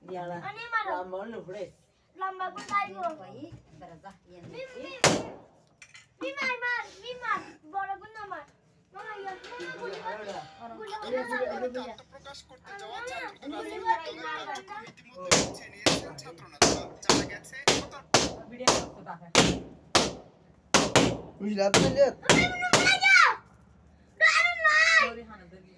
Iyalah. Ani mana? Lama lu boleh. Lamba pun tayo. Berazah yan. Mimar. Bora pun nama. Mama ya. প্রকাশ করতে যাওয়া ইতিমধ্যে নিয়েছেন ছাত্রনেতারা জানা গেছে ভিডিও করতে থাকে বুঝলা তো লে সরি হানা দেবি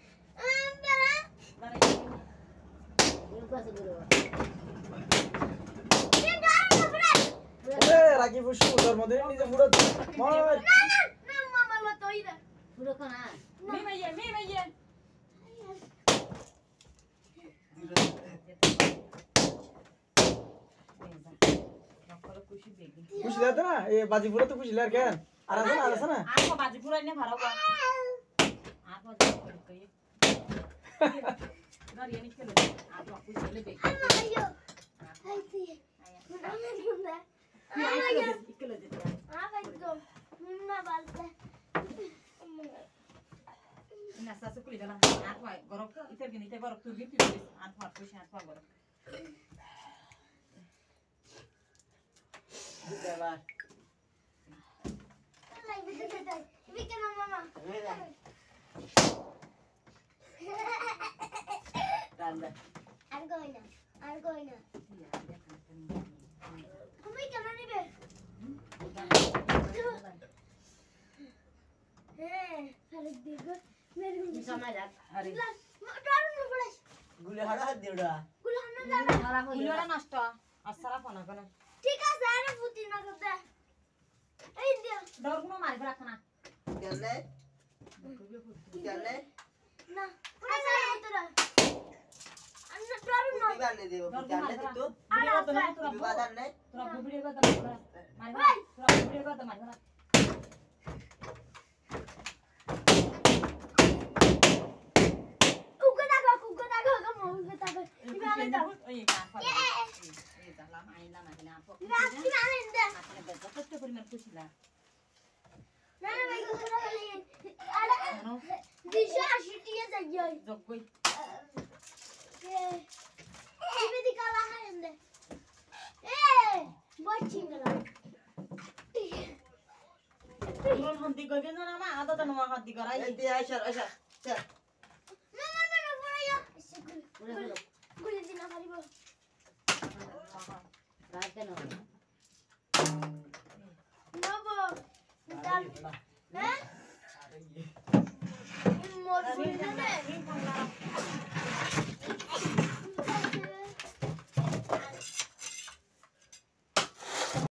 রাখি ফুসু তোর মধ্যে নিজে পুরো Mama lo toida. পুরো কোনা মিমাইয়ে বুঝলা তো না এই বাজি পুরো তো বুঝলা আর কেন আর আছে না আরো বাজি পুরো নে ভরাবো আর বাজি করে কই গাড়ি এনে খেলো আর তো বুঝলে বে Ayo. Ay, sí. ইকলে দে Apa itu? Mama balta. না সাসু কুলি দানা আর পাই গরক ইতে গনি তে গরক তুই গিয়ে আর পার কইছ আর পার গরক বুঝলা Ay, vete, mama. Tanda. Argoina. Kumi kana nibe? Farid digo. Mere ko সময় লাগ আরে Daru no pare. গুলে হাড়া হাত দিওড়া Kulana daru. হারা হইলো নষ্ট আর সারা ফোনা কোন ঠিক আছে আরে পুতি না করতে। এই দিও। দৌড় কোনো মারি রাখ না জানলে জানলে না। পুরা সারা উতরা। আন্না দারু না। জানলে দেব জানলে তো ভিডিও তো না তোরা বাদান নাই তোরা ভিডিও করতে মারি তোরা ভিডিও করতে মারি Ugo dago kamu ugo dago. Gimana daw? ওই কান ফাটা এই দালাম আইলা না কিনা আপু Gimana inda? আপনি বেজা কষ্ট পরিমাণ খুশিলা Na na may gusto na kali. Ala. Di siya shitiya sa joy. জগই Ibe di kala ha inda. Watching la. কোন হন্দি কইবেন না মা আদা তো নোয়া হাত দি করাই এই আয়শা